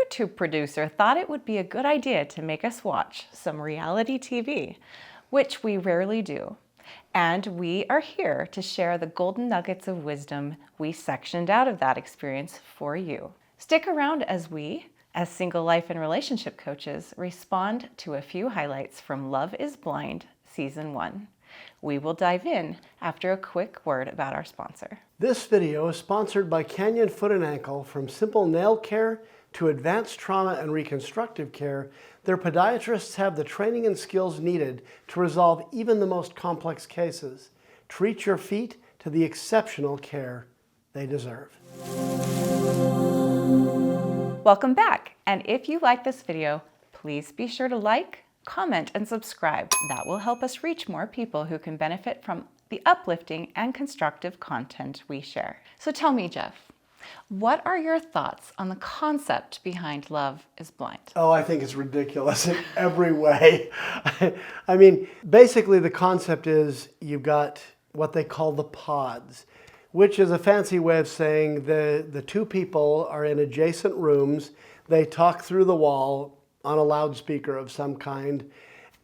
YouTube producer thought it would be a good idea to make us watch some reality TV, which we rarely do. And we are here to share the golden nuggets of wisdom we sectioned out of that experience for you. Stick around as we, as single life and relationship coaches, respond to a few highlights from Love is Blind Season 1. We will dive in after a quick word about our sponsor. This video is sponsored by Canyon Foot and Ankle. From simple nail care to advanced trauma and reconstructive care, their podiatrists have the training and skills needed to resolve even the most complex cases. Treat your feet to the exceptional care they deserve. Welcome back, and if you like this video, please be sure to like, comment, and subscribe. That will help us reach more people who can benefit from the uplifting and constructive content we share. So tell me, Jeff, what are your thoughts on the concept behind Love is Blind? Oh, I think it's ridiculous in every way. I mean, basically the concept is you've got what they call the pods, which is a fancy way of saying the two people are in adjacent rooms. They talk through the wall on a loudspeaker of some kind,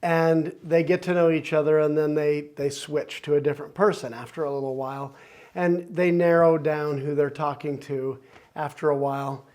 and they get to know each other, and then they switch to a different person after a little while, and they narrow down who they're talking to after a while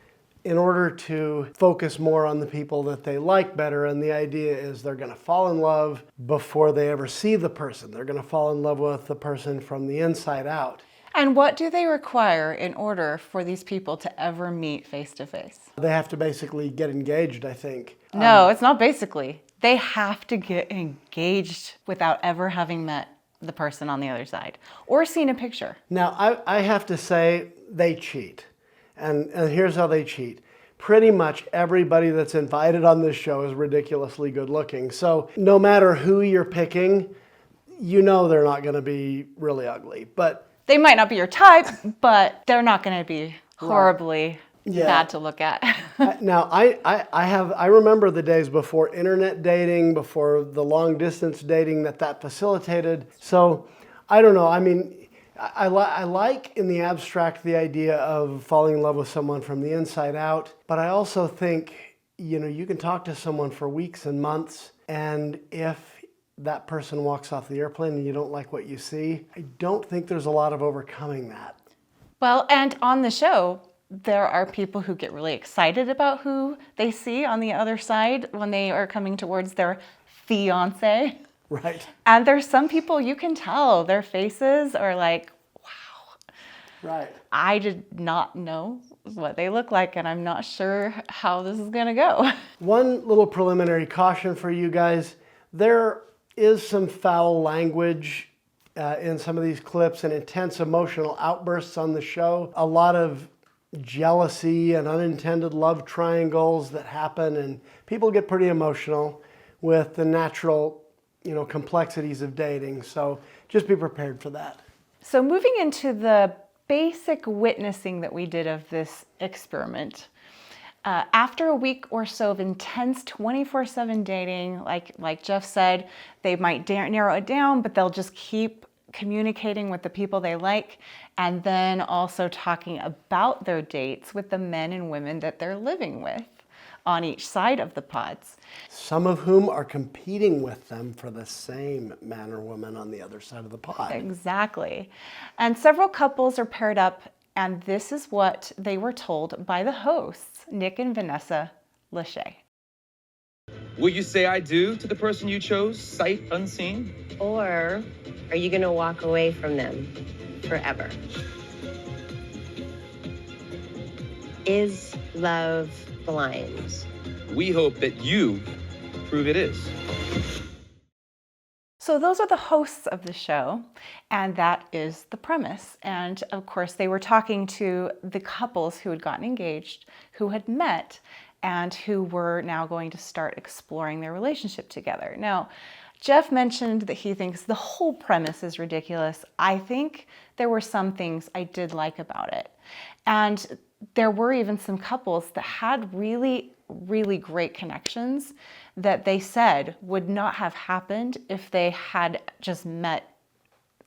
in order to focus more on the people that they like better. And the idea is they're going to fall in love before they ever see the person. They're going to fall in love with the person from the inside out. And what do they require in order for these people to ever meet face to face? They have to basically get engaged, I think. No, it's not basically. They have to get engaged without ever having met the person on the other side or seen a picture. Now, I have to say they cheat. And here's how they cheat. Pretty much everybody that's invited on this show is ridiculously good looking. So no matter who you're picking, you know they're not going to be really ugly. But they might not be your type, but they're not going to be horribly bad to look at. Now, I remember the days before internet dating, before the long distance dating that facilitated. So I don't know. I mean, I like in the abstract the idea of falling in love with someone from the inside out. But I also think, you know, you can talk to someone for weeks and months, and if that person walks off the airplane and you don't like what you see, I don't think there's a lot of overcoming that. Well, and on the show, there are people who get really excited about who they see on the other side when they are coming towards their fiance. Right. And there's some people you can tell their faces are like, wow. Right. I did not know what they look like, and I'm not sure how this is going to go. One little preliminary caution for you guys. There is some foul language in some of these clips and intense emotional outbursts on the show. A lot of jealousy and unintended love triangles that happen, and people get pretty emotional with the natural, complexities of dating. So just be prepared for that. So moving into the basic witnessing that we did of this experiment, after a week or so of intense 24/7 dating, like Jeff said, they might narrow it down, but they'll just keep communicating with the people they like, and then also talking about their dates with the men and women that they're living with on each side of the pods. Some of whom are competing with them for the same man or woman on the other side of the pod. Exactly. And several couples are paired up, and this is what they were told by the hosts, Nick and Vanessa Lachey. Will you say I do to the person you chose, sight unseen? Or are you going to walk away from them forever? Is love blind? We hope that you prove it is. So those are the hosts of the show, and that is the premise. And of course, they were talking to the couples who had gotten engaged, who had met, and who were now going to start exploring their relationship together. Now, Jeff mentioned that he thinks the whole premise is ridiculous. I think there were some things I did like about it. And there were even some couples that had really, really great connections that they said would not have happened if they had just met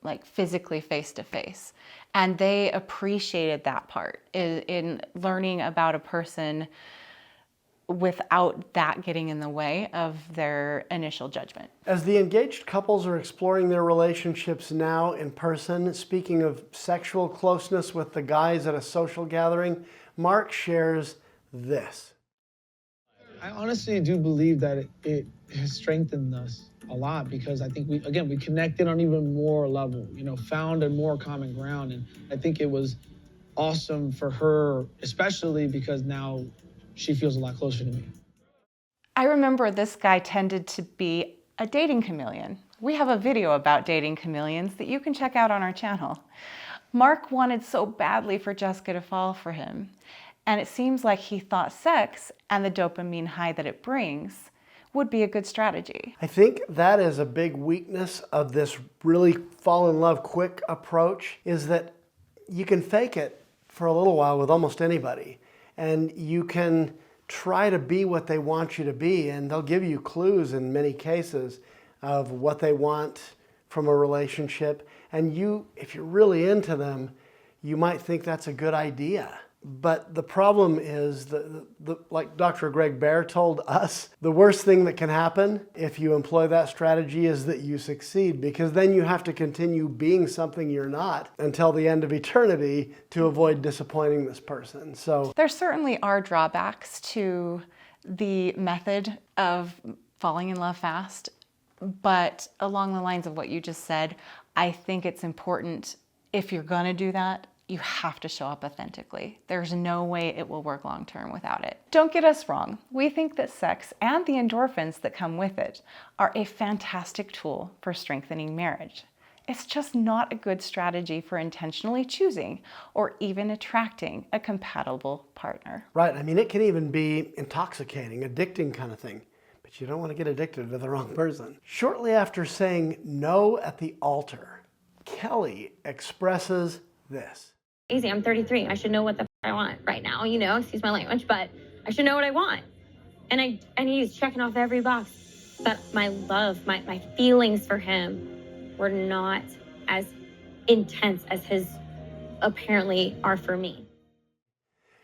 like physically face to face. And they appreciated that part in learning about a person without that getting in the way of their initial judgment. As the engaged couples are exploring their relationships now in person, speaking of sexual closeness with the guys at a social gathering, Mark shares this. I honestly do believe that it has strengthened us a lot, because I think we connected on even more level, found a more common ground. And I think it was awesome for her, especially because now she feels a lot closer to me. I remember this guy tended to be a dating chameleon. We have a video about dating chameleons that you can check out on our channel. Mark wanted so badly for Jessica to fall for him, and it seems like he thought sex and the dopamine high that it brings would be a good strategy. I think that is a big weakness of this really fall in love quick approach, is that you can fake it for a little while with almost anybody, and you can try to be what they want you to be, and they'll give you clues in many cases of what they want from a relationship. And you, if you're really into them, you might think that's a good idea. But the problem is, like Dr. Greg Bear told us, the worst thing that can happen if you employ that strategy is that you succeed, because then you have to continue being something you're not until the end of eternity to avoid disappointing this person. So there certainly are drawbacks to the method of falling in love fast, but along the lines of what you just said, I think it's important, if you're gonna do that, you have to show up authentically. There's no way it will work long term without it. Don't get us wrong. We think that sex and the endorphins that come with it are a fantastic tool for strengthening marriage. It's just not a good strategy for intentionally choosing or even attracting a compatible partner. right, I mean, it can even be intoxicating, addicting kind of thing, but you don't want to get addicted to the wrong person. Shortly after saying no at the altar, Kelly expresses this. Easy, I'm 33. I should know what the I want right now, excuse my language, but I should know what I want. And he's checking off every box. But my love, my feelings for him were not as intense as his apparently are for me.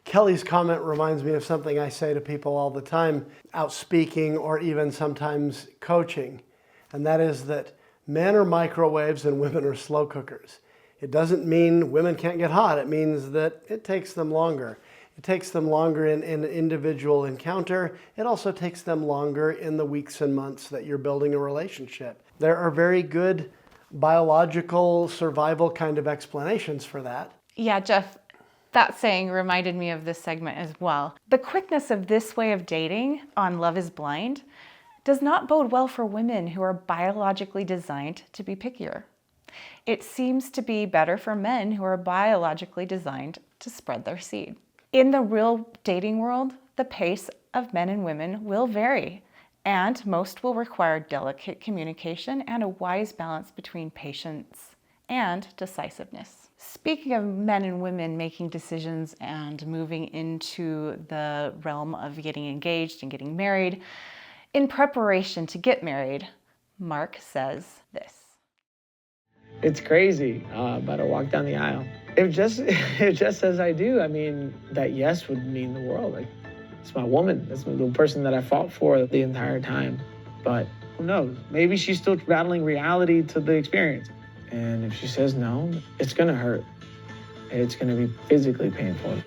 Kelly's comment reminds me of something I say to people all the time, out speaking or even sometimes coaching, and that is that men are microwaves and women are slow cookers. It doesn't mean women can't get hot. It means that it takes them longer. It takes them longer in an individual encounter. It also takes them longer in the weeks and months that you're building a relationship. There are very good biological survival kind of explanations for that. Yeah, Jeff, that saying reminded me of this segment as well. The quickness of this way of dating on Love is Blind does not bode well for women who are biologically designed to be pickier. It seems to be better for men who are biologically designed to spread their seed. In the real dating world, the pace of men and women will vary, and most will require delicate communication and a wise balance between patience and decisiveness. Speaking of men and women making decisions and moving into the realm of getting engaged and getting married, in preparation to get married, Mark says this. It's crazy, about to walk down the aisle. If just says I do, I mean, that yes would mean the world. Like, it's my woman. That's the person that I fought for the entire time. But who knows? Maybe she's still battling reality to the experience. And if she says no, it's gonna hurt. It's gonna be physically painful.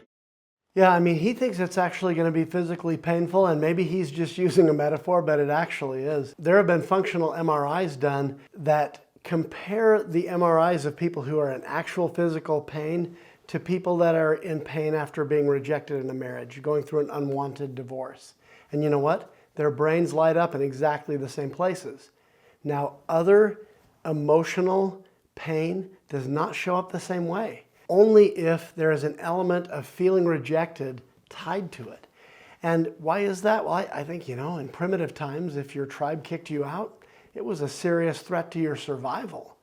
Yeah, I mean, he thinks it's actually going to be physically painful, and maybe he's just using a metaphor, but it actually is. There have been functional MRIs done that compare the MRIs of people who are in actual physical pain to people that are in pain after being rejected in a marriage, going through an unwanted divorce. And you know what? Their brains light up in exactly the same places. Now, other emotional pain does not show up the same way, only if there is an element of feeling rejected tied to it. And why is that? Well, I think, in primitive times, if your tribe kicked you out, it was a serious threat to your survival.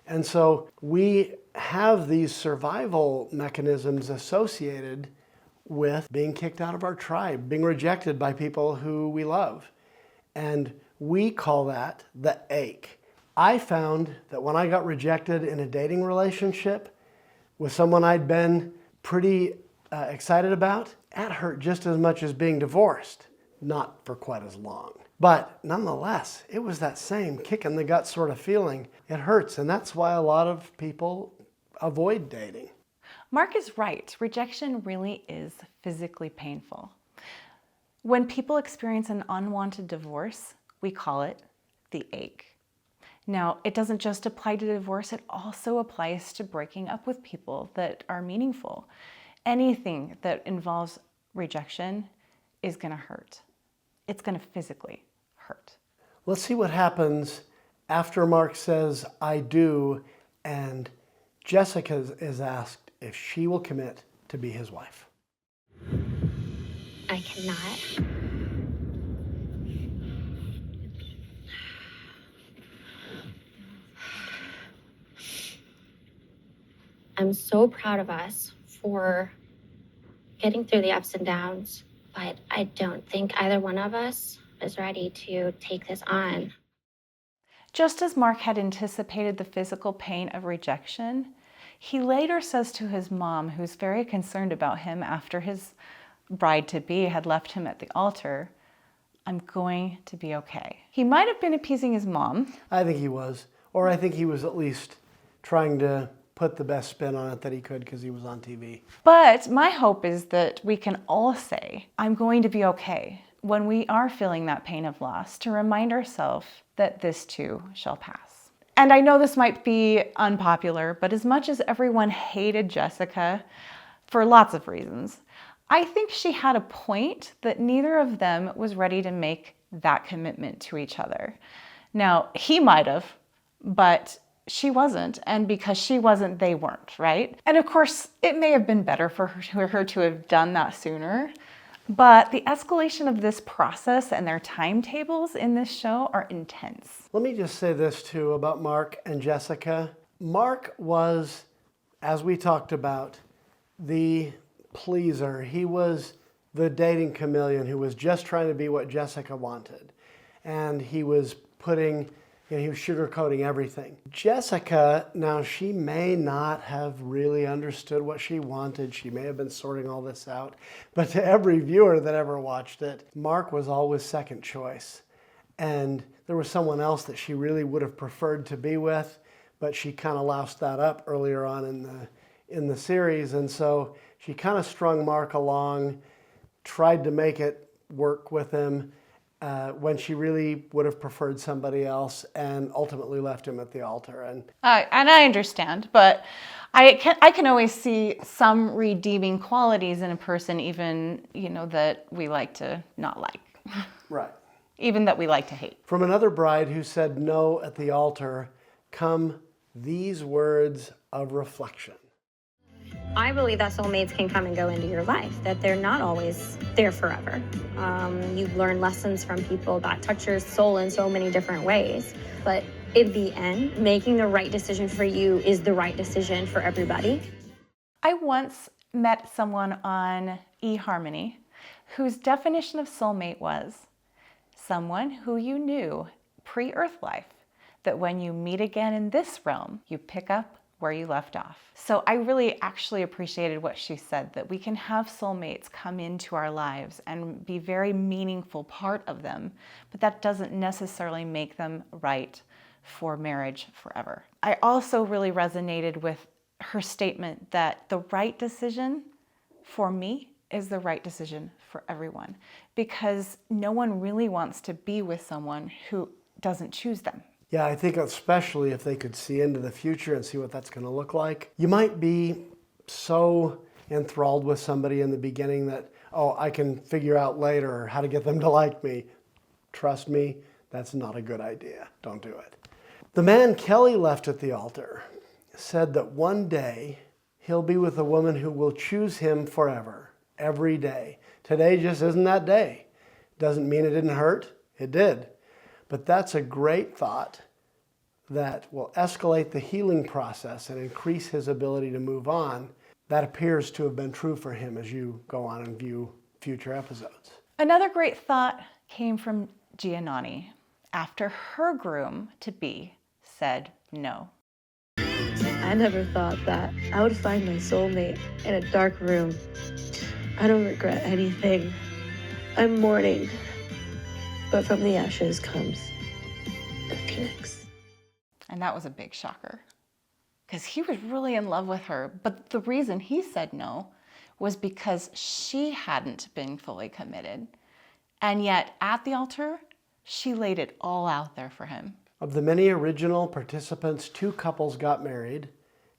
And so we have these survival mechanisms associated with being kicked out of our tribe, being rejected by people who we love. And we call that the ache. I found that when I got rejected in a dating relationship with someone I'd been pretty excited about, that hurt just as much as being divorced. not for quite as long. But nonetheless, it was that same kick in the gut sort of feeling. It hurts, and that's why a lot of people avoid dating. Mark is right. Rejection really is physically painful. When people experience an unwanted divorce, we call it the ache. Now, it doesn't just apply to divorce, it also applies to breaking up with people that are meaningful. Anything that involves rejection is going to hurt. It's going to physically hurt. Let's see what happens after Mark says, I do, and Jessica is asked if she will commit to be his wife. I cannot. I'm so proud of us for getting through the ups and downs, but I don't think either one of us is ready to take this on. Just as Mark had anticipated the physical pain of rejection, he later says to his mom, who's very concerned about him after his bride-to-be had left him at the altar, I'm going to be okay. He might have been appeasing his mom. I think he was, or I think he was at least trying to put the best spin on it that he could because he was on TV. But my hope is that we can all say, I'm going to be okay, when we are feeling that pain of loss, to remind ourselves that this too shall pass. And I know this might be unpopular, but as much as everyone hated Jessica for lots of reasons, I think she had a point that neither of them was ready to make that commitment to each other. Now, he might have, but she wasn't, and because she wasn't, they weren't, right? And of course, it may have been better for her to have done that sooner, but the escalation of this process and their timetables in this show are intense. Let me just say this too about Mark and Jessica. Mark was, as we talked about, the pleaser. He was the dating chameleon who was just trying to be what Jessica wanted. And he was he was sugarcoating everything. Jessica, now she may not have really understood what she wanted. She may have been sorting all this out. But to every viewer that ever watched it, Mark was always second choice. And there was someone else that she really would have preferred to be with, but she kind of loused that up earlier on in the series. And so she kind of strung Mark along, tried to make it work with him, when she really would have preferred somebody else, and ultimately left him at the altar. And I understand, but I can always see some redeeming qualities in a person, even, that we like to not like. Right. Even that we like to hate. From another bride who said no at the altar come these words of reflection. I believe that soulmates can come and go into your life, that they're not always there forever. You learn lessons from people that touch your soul in so many different ways. But in the end, making the right decision for you is the right decision for everybody. I once met someone on eHarmony whose definition of soulmate was someone who you knew pre-earth life, that when you meet again in this realm, you pick up where you left off. So I really actually appreciated what she said, that we can have soulmates come into our lives and be very meaningful part of them, but that doesn't necessarily make them right for marriage forever. I also really resonated with her statement that the right decision for me is the right decision for everyone, because no one really wants to be with someone who doesn't choose them. Yeah, I think especially if they could see into the future and see what that's going to look like. You might be so enthralled with somebody in the beginning that, oh, I can figure out later how to get them to like me. Trust me, that's not a good idea. Don't do it. The man Kelly left at the altar said that one day he'll be with a woman who will choose him forever, every day. Today just isn't that day. Doesn't mean it didn't hurt. It did. But that's a great thought that will escalate the healing process and increase his ability to move on. That appears to have been true for him as you go on and view future episodes. Another great thought came from Giannani after her groom-to-be said no. I never thought that I would find my soulmate in a dark room. I don't regret anything. I'm mourning But from the ashes comes the phoenix. And that was a big shocker because he was really in love with her. But the reason he said no was because she hadn't been fully committed. And yet at the altar, she laid it all out there for him. Of the many original participants, 2 couples got married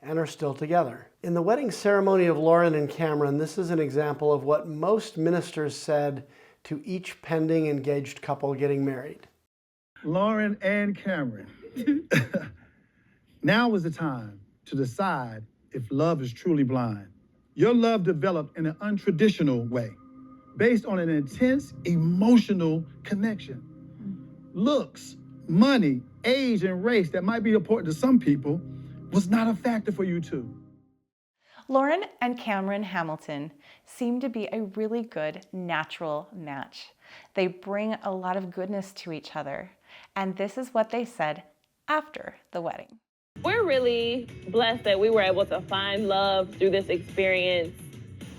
and are still together. In the wedding ceremony of Lauren and Cameron, this is an example of what most ministers said to each pending engaged couple getting married. Lauren and Cameron, now is the time to decide if love is truly blind. Your love developed in an untraditional way, based on an intense emotional connection. Looks, money, age, and race that might be important to some people was not a factor for you two. Lauren and Cameron Hamilton seem to be a really good natural match. They bring a lot of goodness to each other. And this is what they said after the wedding. We're really blessed that we were able to find love through this experience.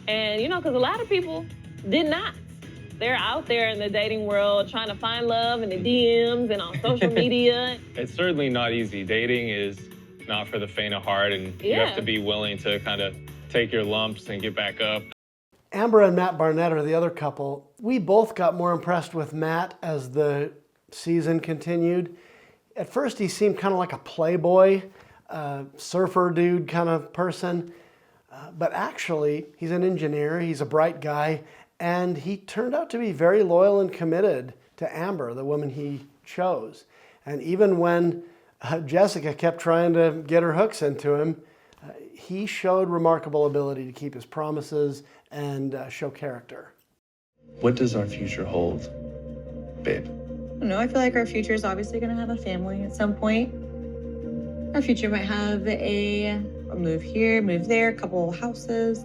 And, you know, because a lot of people did not. They're out there in the dating world trying to find love in the DMs and on social media. It's certainly not easy. Dating is not for the faint of heart, and you have to be willing to kind of take your lumps and get back up. Amber and Matt Barnett are the other couple. We both got more impressed with Matt as the season continued. At first, he seemed kind of like a playboy, surfer dude kind of person. But actually, he's an engineer, he's a bright guy, and he turned out to be very loyal and committed to Amber, the woman he chose. And even when Jessica kept trying to get her hooks into him, he showed remarkable ability to keep his promises and show character. What does our future hold, babe? No, I feel like our future is obviously going to have a family at some point. Our future might have a move here, move there, a couple houses.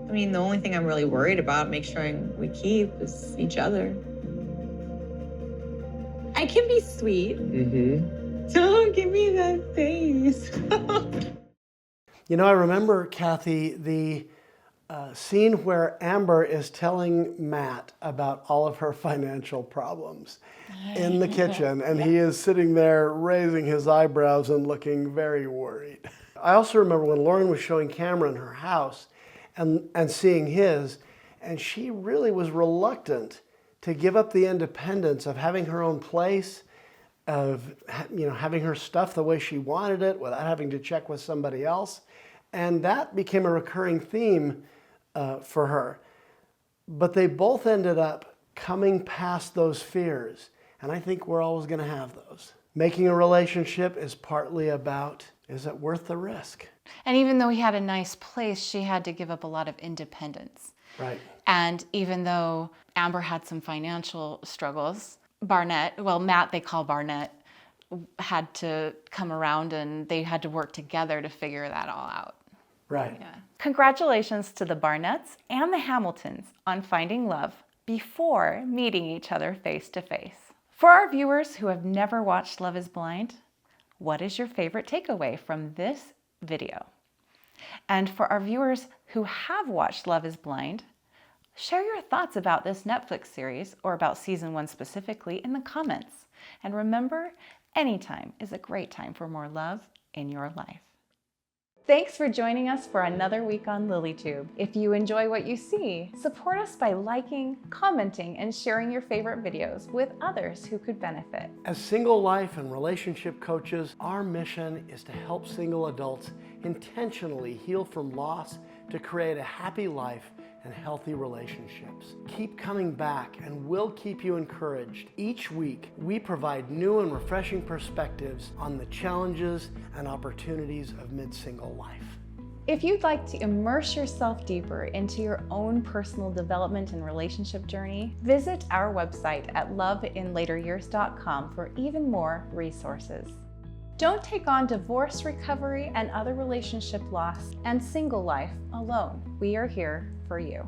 I mean, the only thing I'm really worried about, make sure we keep, is each other. I can be sweet. Don't give me that face. You know, I remember, Cathy, the scene where Amber is telling Matt about all of her financial problems in the kitchen, and he is sitting there raising his eyebrows and looking very worried. I also remember when Lauren was showing Cameron her house and seeing his, and she really was reluctant to give up the independence of having her own place, of having her stuff the way she wanted it without having to check with somebody else. And that became a recurring theme for her. But they both ended up coming past those fears. And I think we're always going to have those. Making a relationship is partly about, is it worth the risk? And even though he had a nice place, she had to give up a lot of independence. Right. And even though Amber had some financial struggles, Matt they call Barnett, had to come around and they had to work together to figure that all out. Right. Yeah. Congratulations to the Barnetts and the Hamiltons on finding love before meeting each other face to face. For our viewers who have never watched Love is Blind, what is your favorite takeaway from this video? And for our viewers who have watched Love is Blind, share your thoughts about this Netflix series or about season 1 specifically in the comments. And remember, anytime is a great time for more love in your life. Thanks for joining us for another week on LilyTube. If you enjoy what you see, support us by liking, commenting, and sharing your favorite videos with others who could benefit. As single life and relationship coaches, our mission is to help single adults intentionally heal from loss to create a happy life and healthy relationships. Keep coming back and we'll keep you encouraged. Each week, we provide new and refreshing perspectives on the challenges and opportunities of mid-single life. If you'd like to immerse yourself deeper into your own personal development and relationship journey, visit our website at loveinlateryears.com for even more resources. Don't take on divorce recovery and other relationship loss and single life alone. We are here for you.